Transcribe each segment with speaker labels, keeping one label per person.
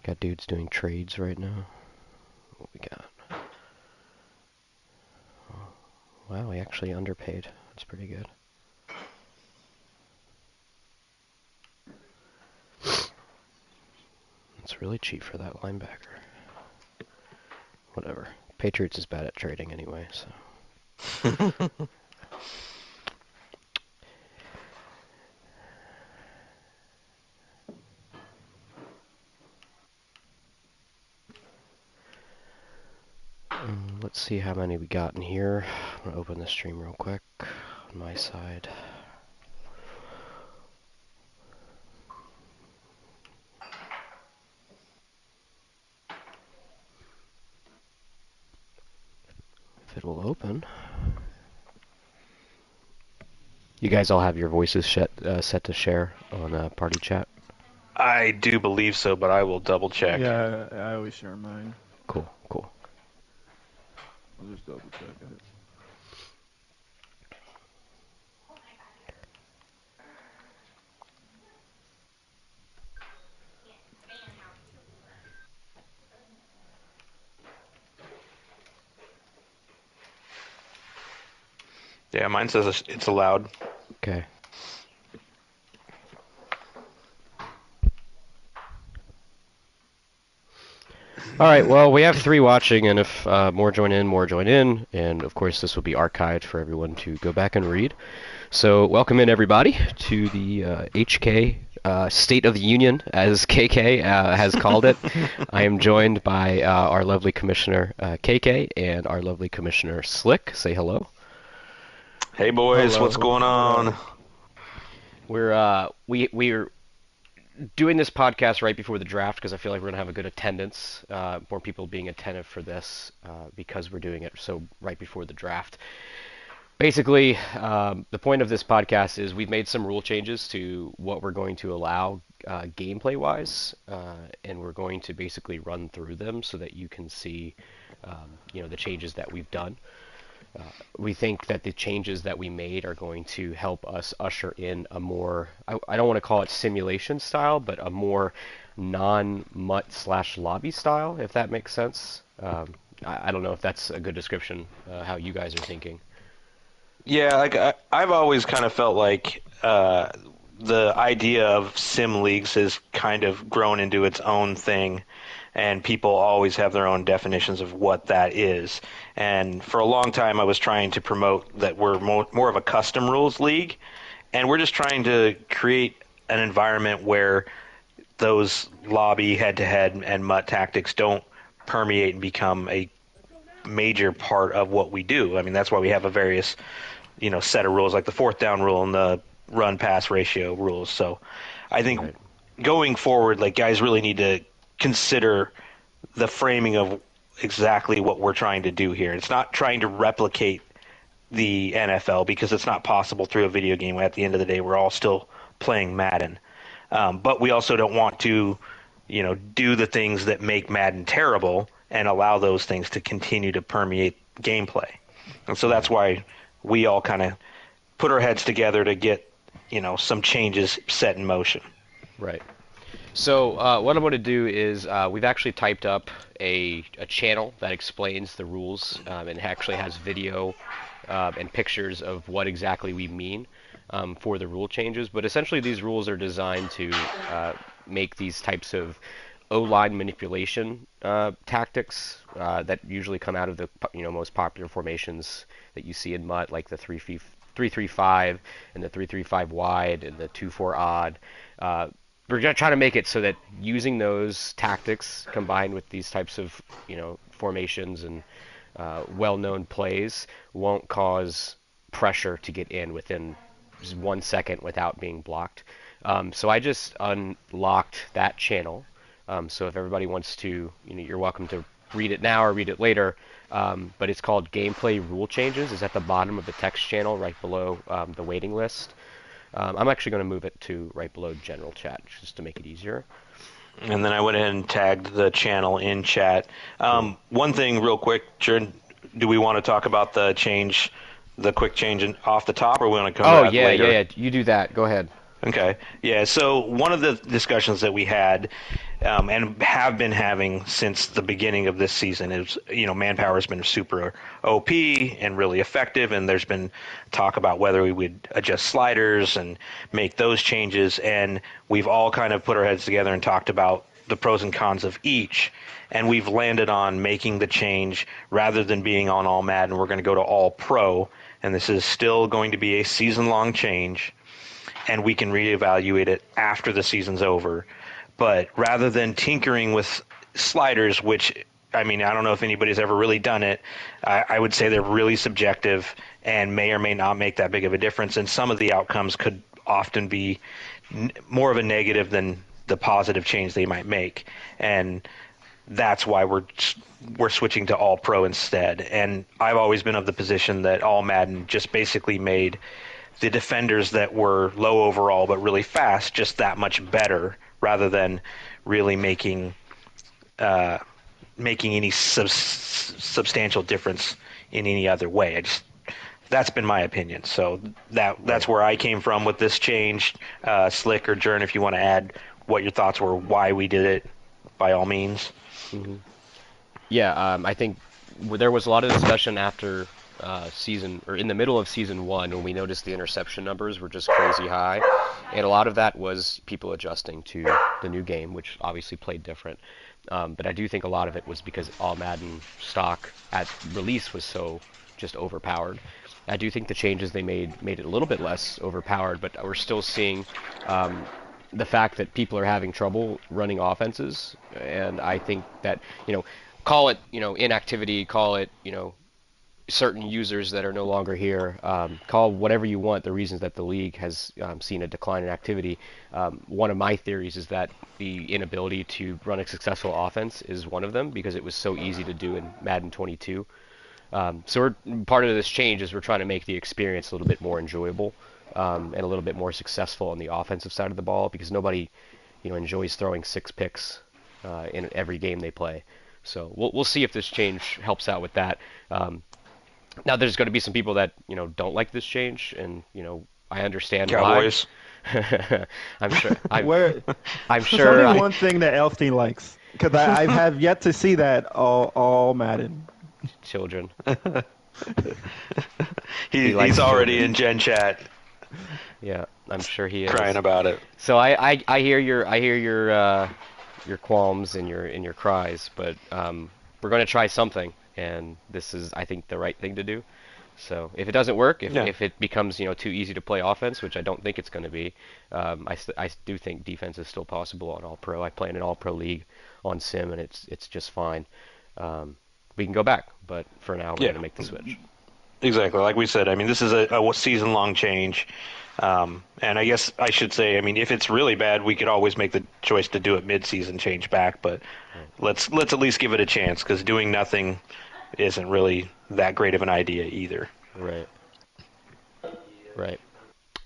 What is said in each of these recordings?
Speaker 1: Got dudes doing trades right now. What we got? Oh, wow, he actually underpaid. That's pretty good. It's really cheap for that linebacker. Whatever. Patriots is bad at trading anyway, so. Let's see how many we got in here. I'm gonna open the stream real quick on my side. If it will open. You guys all have your voices set to share on party chat?
Speaker 2: I do believe so, but I will double check.
Speaker 3: Yeah, I always share mine.
Speaker 1: Cool, cool.
Speaker 3: I'll just double check it.
Speaker 2: Yeah, mine says it's allowed.
Speaker 1: Okay. All right, well, we have 3 watching, and if more join in, and of course this will be archived for everyone to go back and read. So welcome in, everybody, to the HK State of the Union, as KK has called it. I am joined by our lovely Commissioner KK and our lovely Commissioner Slick. Say hello.
Speaker 2: Hey boys,
Speaker 3: Hello.
Speaker 2: what's going on?
Speaker 1: We're doing this podcast right before the draft because I feel like we're gonna have a good attendance, more people being attentive for this because we're doing it so right before the draft. Basically, the point of this podcast is we've made some rule changes to what we're going to allow gameplay-wise, and we're going to basically run through them so that you can see, the changes that we've done. We think that the changes that we made are going to help us usher in a more, I don't want to call it simulation style, but a more non-MUT/lobby style, if that makes sense. I don't know if that's a good description, how you guys are thinking.
Speaker 2: Yeah, I've always kind of felt like the idea of sim leagues has kind of grown into its own thing, and people always have their own definitions of what that is. And for a long time, I was trying to promote that we're more of a custom rules league, and we're just trying to create an environment where those lobby head-to-head and MUT tactics don't permeate and become a major part of what we do. I mean, that's why we have a various, set of rules like the 4th down rule and the run pass ratio rules. So I think
Speaker 1: Right.
Speaker 2: going forward, like, guys really need to consider the framing of exactly what we're trying to do here. It's not trying to replicate the NFL because it's not possible through a video game. At the end of the day, we're all still playing Madden. But we also don't want to, do the things that make Madden terrible and allow those things to continue to permeate gameplay. And so that's why we all kind of put our heads together to get, some changes set in motion.
Speaker 1: Right. So what I'm going to do is we've actually typed up a channel that explains the rules and actually has video and pictures of what exactly we mean for the rule changes. But essentially these rules are designed to make these types of O-line manipulation tactics that usually come out of the most popular formations that you see in MUT, like the 3-3-5 and the 3-3-5 wide and the 2-4 odd. We're going to try to make it so that using those tactics combined with these types of formations and well-known plays won't cause pressure to get in within just 1 second without being blocked. So I just unlocked that channel. So if everybody wants to, you're welcome to read it now or read it later. But it's called Gameplay Rule Changes. It's at the bottom of the text channel right below the waiting list. I'm actually going to move it to right below general chat just to make it easier.
Speaker 2: And then I went ahead and tagged the channel in chat. One thing real quick, Jordan, do we want to talk about the quick change off the top, or we want to come back later?
Speaker 1: Yeah. You do that. Go ahead.
Speaker 2: Okay. Yeah. So one of the discussions that we had, and have been having since the beginning of this season is, manpower has been super OP and really effective, and there's been talk about whether we would adjust sliders and make those changes, and we've all kind of put our heads together and talked about the pros and cons of each, and we've landed on making the change rather than being on All Madden. We're going to go to All Pro, and this is still going to be a season-long change, and we can reevaluate it after the season's over. But rather than tinkering with sliders, which, I mean, I don't know if anybody's ever really done it, I would say they're really subjective and may or may not make that big of a difference. And some of the outcomes could often be more of a negative than the positive change they might make. And that's why we're switching to All Pro instead. And I've always been of the position that All Madden just basically made the defenders that were low overall but really fast just that much better, rather than really making any substantial difference in any other way. That's been my opinion. So that's where I came from with this change. Slick or Jern, if you want to add what your thoughts were, why we did it, by all means.
Speaker 1: Mm-hmm. Yeah, I think there was a lot of discussion after in the middle of season 1 when we noticed the interception numbers were just crazy high, and a lot of that was people adjusting to the new game, which obviously played different. But I do think a lot of it was because All Madden stock at release was so just overpowered. I do think the changes they made it a little bit less overpowered, but we're still seeing the fact that people are having trouble running offenses, and I think that, call it, inactivity, call it, certain users that are no longer here, call whatever you want the reasons that the league has seen a decline in activity. One of my theories is that the inability to run a successful offense is one of them, because it was so easy to do in Madden 22. So part of this change is we're trying to make the experience a little bit more enjoyable, and a little bit more successful on the offensive side of the ball, because nobody, enjoys throwing 6 picks in every game they play. So we'll see if this change helps out with that. Now there's going to be some people that don't like this change, and I understand
Speaker 2: Cowboys.
Speaker 1: why. I'm sure. I'm
Speaker 4: There's
Speaker 1: sure.
Speaker 4: only one thing that Elfstein likes, because I have yet to see that all Madden.
Speaker 1: Children.
Speaker 2: He's
Speaker 1: likes
Speaker 2: already
Speaker 1: children.
Speaker 2: in Gen Chat
Speaker 1: Yeah, I'm sure he is.
Speaker 2: crying about it.
Speaker 1: So I hear your qualms and your cries, but we're going to try something, and this is, I think, the right thing to do. So if it doesn't work, if it becomes too easy to play offense, which I don't think it's going to be, I do think defense is still possible on All Pro. I play in an All Pro league on Sim, and it's just fine. We can go back, but for now we're going to make the switch.
Speaker 2: Exactly. Like we said, I mean, this is a season-long change. And I guess I should say, I mean, if it's really bad, we could always make the choice to do it mid-season, change back. But let's at least give it a chance, because doing nothing isn't really that great of an idea either.
Speaker 1: Right.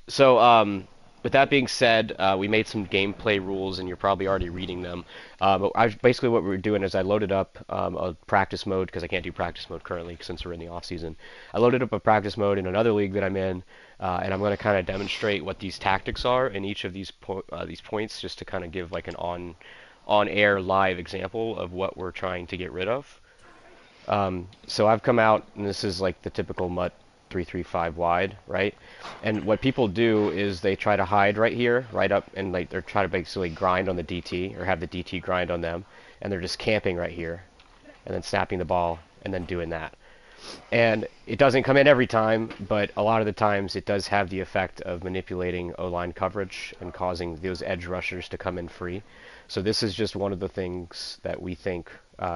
Speaker 1: So, with that being said, we made some gameplay rules, and you're probably already reading them. But basically what we're doing is I loaded up a practice mode, because I can't do practice mode currently since we're in the off season. I loaded up a practice mode in another league that I'm in, and I'm going to kind of demonstrate what these tactics are in each of these points, just to kind of give like an on-air live example of what we're trying to get rid of. So I've come out, and this is like the typical MUT 335 wide, right? And what people do is they try to hide right here, right up, and like they're trying to basically grind on the DT, or have the DT grind on them, and they're just camping right here, and then snapping the ball, and then doing that. And it doesn't come in every time, but a lot of the times it does have the effect of manipulating O-line coverage and causing those edge rushers to come in free. So this is just one of the things that we think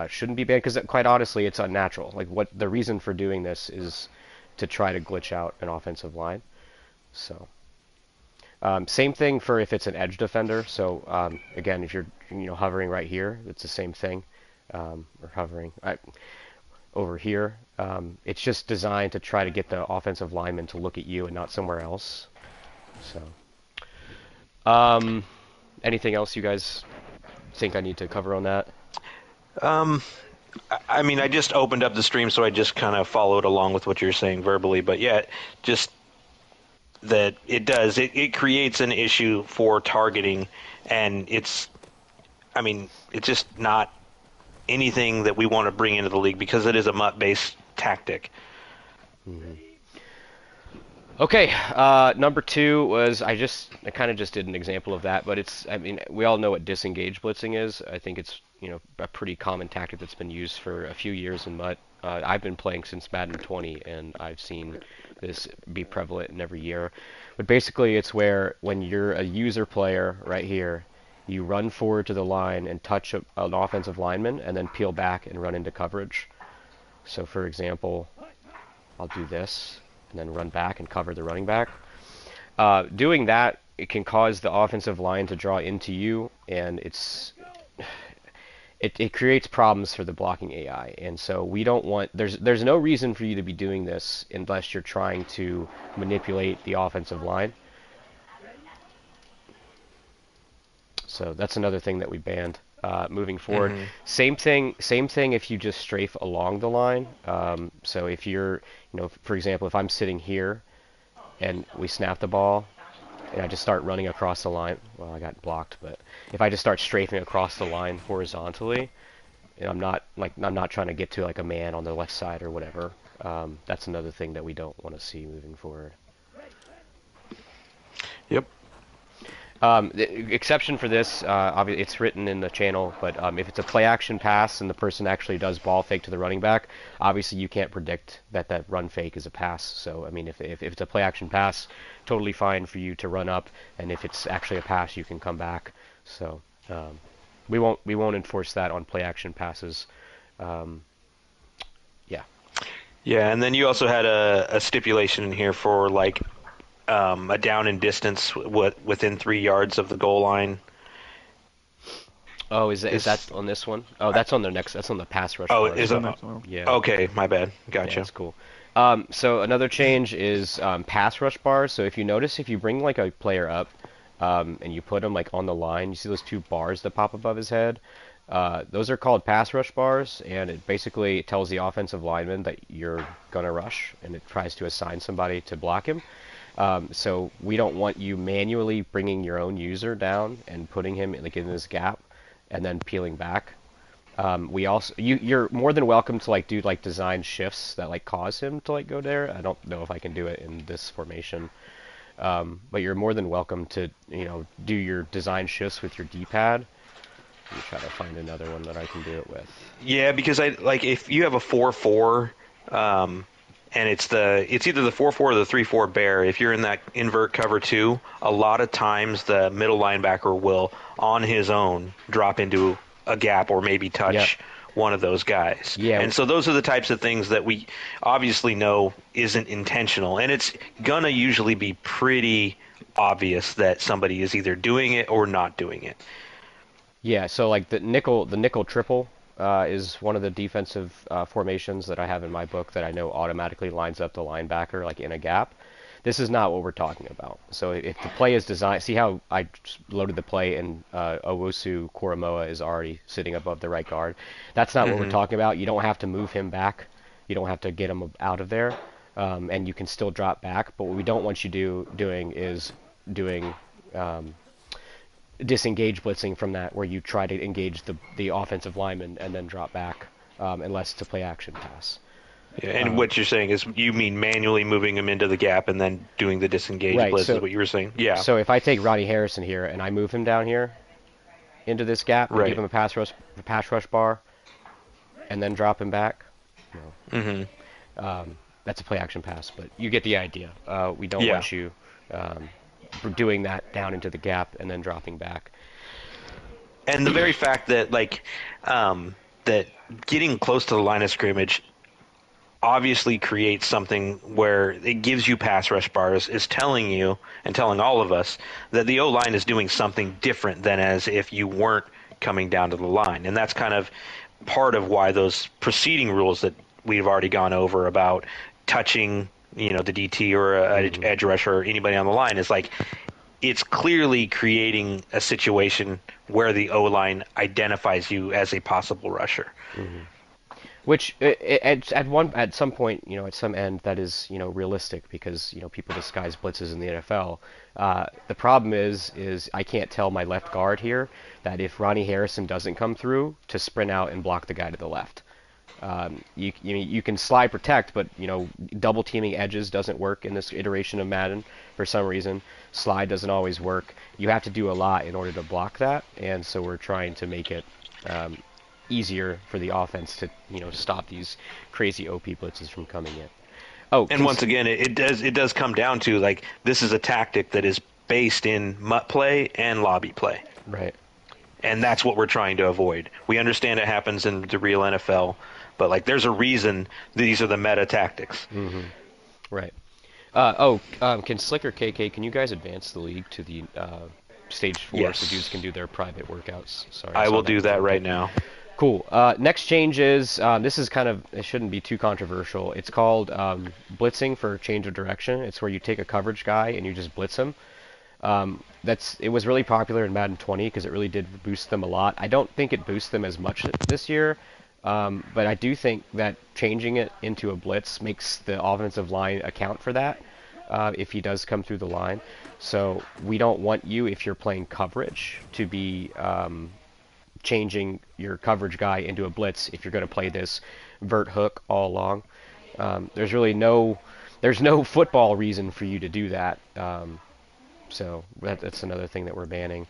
Speaker 1: shouldn't be banned, because quite honestly, it's unnatural. Like, what the reason for doing this is to try to glitch out an offensive line. So same thing for if it's an edge defender. So again, if you're hovering right here, it's the same thing. Or hovering over here. It's just designed to try to get the offensive lineman to look at you and not somewhere else. So anything else you guys think I need to cover on that?
Speaker 2: I mean, I just opened up the stream, so I just kind of followed along with what you're saying verbally. But yeah, just that it does. It creates an issue for targeting, and it's just not anything that we want to bring into the league because it is a MUT-based tactic.
Speaker 1: Okay, number 2 was I kind of just did an example of that, but we all know what disengage blitzing is. I think it's a pretty common tactic that's been used for a few years in MUT. I've been playing since Madden 20, and I've seen this be prevalent in every year. But basically, it's where when you're a user player right here, you run forward to the line and touch an offensive lineman, and then peel back and run into coverage. So, for example, I'll do this, and then run back and cover the running back. Doing that, it can cause the offensive line to draw into you, and it creates problems for the blocking AI. And so we don't want there's no reason for you to be doing this unless you're trying to manipulate the offensive line. So that's another thing that we banned. Moving forward, same thing if you just strafe along the line. So if you're, for example, if I'm sitting here and we snap the ball and I just start running across the line, well, I got blocked, but if I just start strafing across the line horizontally, and I'm not trying to get to like a man on the left side or whatever, that's another thing that we don't want to see moving forward.
Speaker 2: Yep.
Speaker 1: The exception for this, obviously it's written in the channel, but if it's a play action pass and the person actually does ball fake to the running back, obviously you can't predict that run fake is a pass. So I mean, if it's a play action pass, totally fine for you to run up, and if it's actually a pass, you can come back. So we won't enforce that on play action passes. Yeah.
Speaker 2: Yeah, and then you also had a stipulation in here for like a down and distance within 3 yards of the goal line.
Speaker 1: Oh, is that on this one? Oh, that's on that's on the pass rush.
Speaker 2: Oh,
Speaker 1: part.
Speaker 2: is it?
Speaker 1: Yeah.
Speaker 2: Okay, my bad. Gotcha.
Speaker 1: Yeah, that's cool. So another change is pass rush bars. So if you notice, if you bring like a player up and you put him like on the line, you see those 2 bars that pop above his head. Those are called pass rush bars, and it basically tells the offensive lineman that you're gonna rush, and it tries to assign somebody to block him. So we don't want you manually bringing your own user down and putting him in this gap and then peeling back. We also you're more than welcome to like do like design shifts that like cause him to like go there. I don't know if I can do it in this formation, but you're more than welcome to do your design shifts with your D-pad. Let me try to find another one that I can do it with.
Speaker 2: Yeah, because if you have a 4-4. And it's either the 4-4 or the 3-4 bear. If you're in that invert cover 2, a lot of times the middle linebacker will, on his own, drop into a gap or maybe touch one of those guys.
Speaker 1: Yeah.
Speaker 2: And so those are the types of things that we obviously know isn't intentional. And it's going to usually be pretty obvious that somebody is either doing it or not doing it.
Speaker 1: Yeah, so like the nickel triple is one of the defensive formations that I have in my book that I know automatically lines up the linebacker like in a gap. This is not what we're talking about. So if the play is designed, see how I loaded the play and Owusu Koromoa is already sitting above the right guard. That's not what we're talking about. You don't have to move him back. You don't have to get him out of there, and you can still drop back. But what we don't want you doing is doing disengage blitzing from that, where you try to engage the offensive lineman and then drop back, unless it's a play action pass.
Speaker 2: Yeah, and what you're saying is you mean manually moving him into the gap and then doing the disengage blitz is what you were saying? Yeah.
Speaker 1: So if I take Ronnie Harrison here and I move him down here into this gap and give him a pass rush bar and then drop him back, that's a play action pass, but you get the idea. We don't want you doing that down into the gap and then dropping back.
Speaker 2: And the very fact that that getting close to the line of scrimmage obviously creates something where it gives you pass rush bars is telling you and telling all of us that the O-line is doing something different than as if you weren't coming down to the line. And that's kind of part of why those preceding rules that we've already gone over about touching the DT or edge rusher or anybody on the line is like it's clearly creating a situation where the O-line identifies you as a possible rusher.
Speaker 1: Which at some point, at some end, that is, realistic because people disguise blitzes in the NFL. The problem is I can't tell my left guard here that if Ronnie Harrison doesn't come through to sprint out and block the guy to the left. You can slide protect, but double teaming edges doesn't work in this iteration of Madden for some reason. Slide doesn't always work. You have to do a lot in order to block that, and so we're trying to make it easier for the offense to stop these crazy OP blitzes from coming in. Oh,
Speaker 2: and once again, it does come down to like this is a tactic that is based in MUT play and lobby play,
Speaker 1: right?
Speaker 2: And that's what we're trying to avoid. We understand it happens in the real NFL, but like there's a reason these are the meta tactics.
Speaker 1: Mm-hmm. Right. Can Slicker KK? Can you guys advance the league to the stage 4
Speaker 2: yes.
Speaker 1: So dudes can do their private workouts? Sorry,
Speaker 2: I will do that right now.
Speaker 1: Cool. Next change is, this is it shouldn't be too controversial. It's called blitzing for change of direction. It's where you take a coverage guy and you just blitz him. It was really popular in Madden 20 because it really did boost them a lot. I don't think it boosts them as much this year, but I do think that changing it into a blitz makes the offensive line account for that if he does come through the line. So we don't want you, if you're playing coverage, to be changing your coverage guy into a blitz if you're going to play this vert hook all along. There's no football reason for you to do that. So that's another thing that we're banning.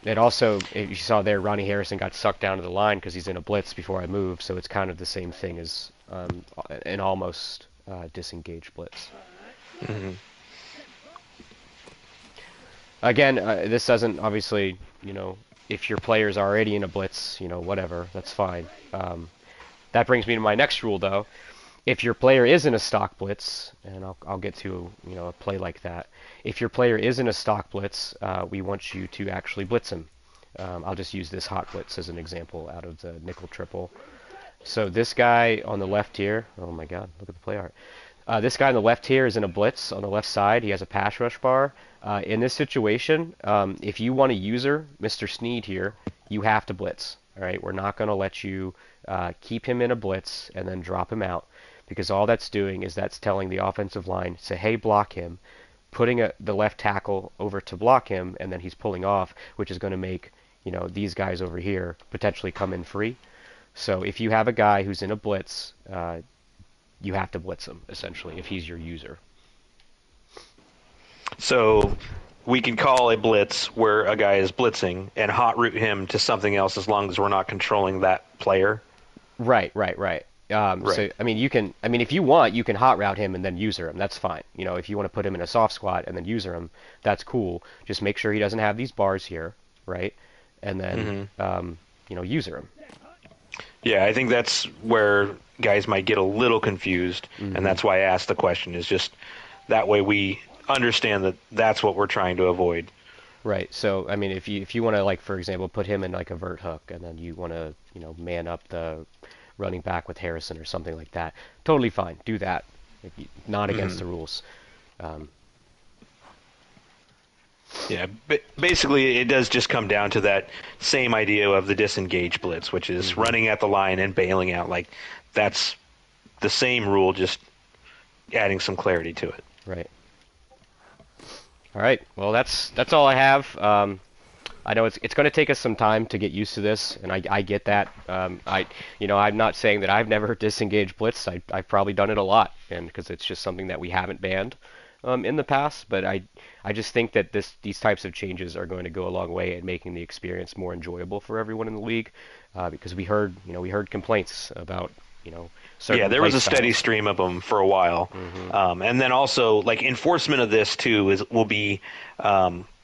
Speaker 1: It also, if you saw there, Ronnie Harrison got sucked down to the line because he's in a blitz before I moved, so it's kind of the same thing as an almost disengaged blitz.
Speaker 2: Mm-hmm.
Speaker 1: Again, this doesn't obviously, if your player's already in a blitz, whatever, that's fine. That brings me to my next rule, though. If your player is in a stock blitz, and I'll get to a play like that. If your player is in a stock blitz, we want you to actually blitz him. I'll just use this hot blitz as an example out of the nickel triple. So this guy on the left here, oh my God, look at the play art. This guy on the left here is in a blitz on the left side. He has a pass rush bar. In this situation, if you want a user, Mr. Sneed here, you have to blitz. All right, we're not going to let you keep him in a blitz and then drop him out, because all that's doing is that's telling the offensive line, say, hey, block him, putting the left tackle over to block him, and then he's pulling off, which is going to make these guys over here potentially come in free. So if you have a guy who's in a blitz, you have to blitz him, essentially, if he's your user.
Speaker 2: So we can call a blitz where a guy is blitzing and hot route him to something else as long as we're not controlling that player.
Speaker 1: Right.
Speaker 2: Right.
Speaker 1: So if you want, you can hot route him and then user him. That's fine. If you want to put him in a soft squat and then user him, that's cool. Just make sure he doesn't have these bars here, right? And then user him.
Speaker 2: Yeah, I think that's where guys might get a little confused, and that's why I asked the question. Is just that way we understand that that's what we're trying to avoid.
Speaker 1: Right. So if you want to, like, for example, put him in like a vert hook, and then you want to man up the running back with Harrison or something like that, totally fine. Do that. Not against the rules.
Speaker 2: Yeah, basically it does just come down to that same idea of the disengage blitz, which is running at the line and bailing out. Like, that's the same rule, just adding some clarity to it.
Speaker 1: Right. All right. Well, that's all I have. I know it's going to take us some time to get used to this, and I get that. I'm not saying that I've never disengaged blitz. I've probably done it a lot, and because it's just something that we haven't banned in the past. But I just think that these types of changes are going to go a long way in making the experience more enjoyable for everyone in the league, because we heard complaints about certain
Speaker 2: there was a
Speaker 1: play
Speaker 2: steady
Speaker 1: styles.
Speaker 2: stream of them for a while, and then also like enforcement of this too will be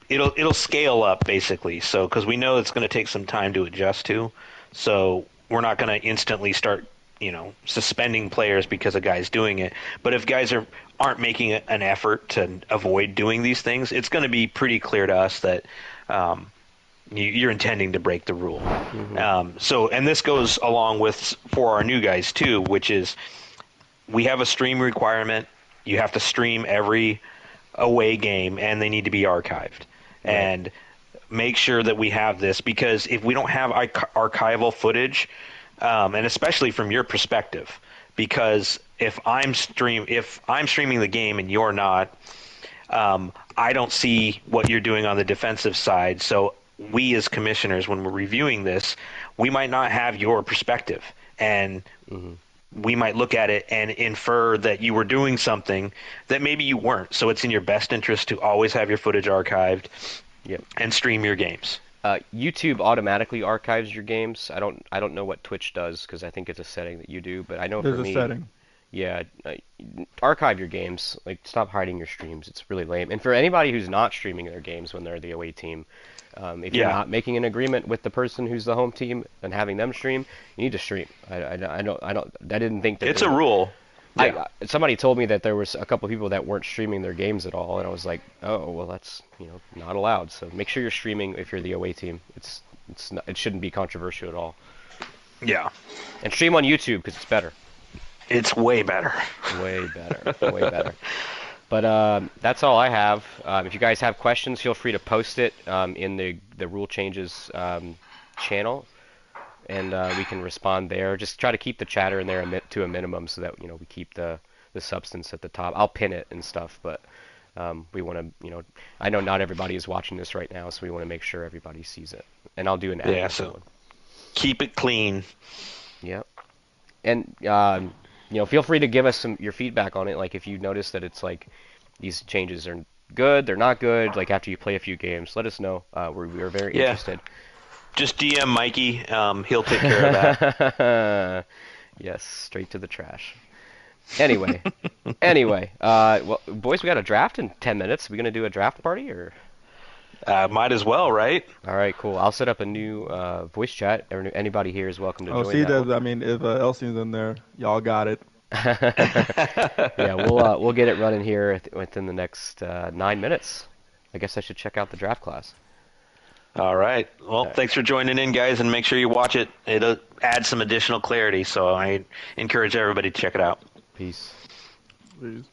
Speaker 2: it'll scale up basically. So because we know it's going to take some time to adjust to, so we're not going to instantly start suspending players because a guy's doing it. But if guys aren't making an effort to avoid doing these things, it's going to be pretty clear to us that you're intending to break the rule. And this goes along with for our new guys too, which is we have a stream requirement. You have to stream every away game, and they need to be archived. Right. And make sure that we have this, because if we don't have archival footage, and especially from your perspective, because if I'm streaming the game and you're not, I don't see what you're doing on the defensive side. So we as commissioners, when we're reviewing this, we might not have your perspective, and we might look at it and infer that you were doing something that maybe you weren't. So it's in your best interest to always have your footage archived and stream your games.
Speaker 1: YouTube automatically archives your games. I don't know what Twitch does, because I think it's a setting that you do. But I know
Speaker 4: There's
Speaker 1: for
Speaker 4: a
Speaker 1: me,
Speaker 4: setting.
Speaker 1: yeah, archive your games. Like, stop hiding your streams. It's really lame. And for anybody who's not streaming their games when they're the away team, if you're not making an agreement with the person who's the home team and having them stream, you need to stream. I didn't think that
Speaker 2: It's a rule. Yeah.
Speaker 1: Somebody told me that there was a couple people that weren't streaming their games at all, and I was like, oh, well, that's not allowed. So make sure you're streaming if you're the away team. It shouldn't be controversial at all.
Speaker 2: Yeah.
Speaker 1: And stream on YouTube, because it's better.
Speaker 2: It's way better.
Speaker 1: Way better. Way better. But that's all I have. If you guys have questions, feel free to post it in the rule changes channel, and we can respond there. Just try to keep the chatter in there to a minimum, so that we keep the substance at the top. I'll pin it and stuff, but we want to I know not everybody is watching this right now, so we want to make sure everybody sees it. And I'll do an ad.
Speaker 2: Yeah, so keep it clean.
Speaker 1: Yep. And feel free to give us your feedback on it. Like, if you notice that it's like these changes are good, they're not good. Like, after you play a few games, let us know. We're very interested.
Speaker 2: Just DM Mikey. He'll take care of that.
Speaker 1: Yes, straight to the trash. Anyway, well, boys, we got a draft in 10 minutes. Are we gonna do a draft party, or?
Speaker 2: Might as well, right?
Speaker 1: All right, cool. I'll set up a new voice chat. Anybody here is welcome to join.
Speaker 4: See, I mean, if Elsie's in there, y'all got it.
Speaker 1: Yeah, we'll get it running here within the next 9 minutes. I guess I should check out the draft class.
Speaker 2: All right. Well, thanks for joining in, guys, and make sure you watch it. It'll add some additional clarity, so I encourage everybody to check it out.
Speaker 1: Peace.
Speaker 3: Please.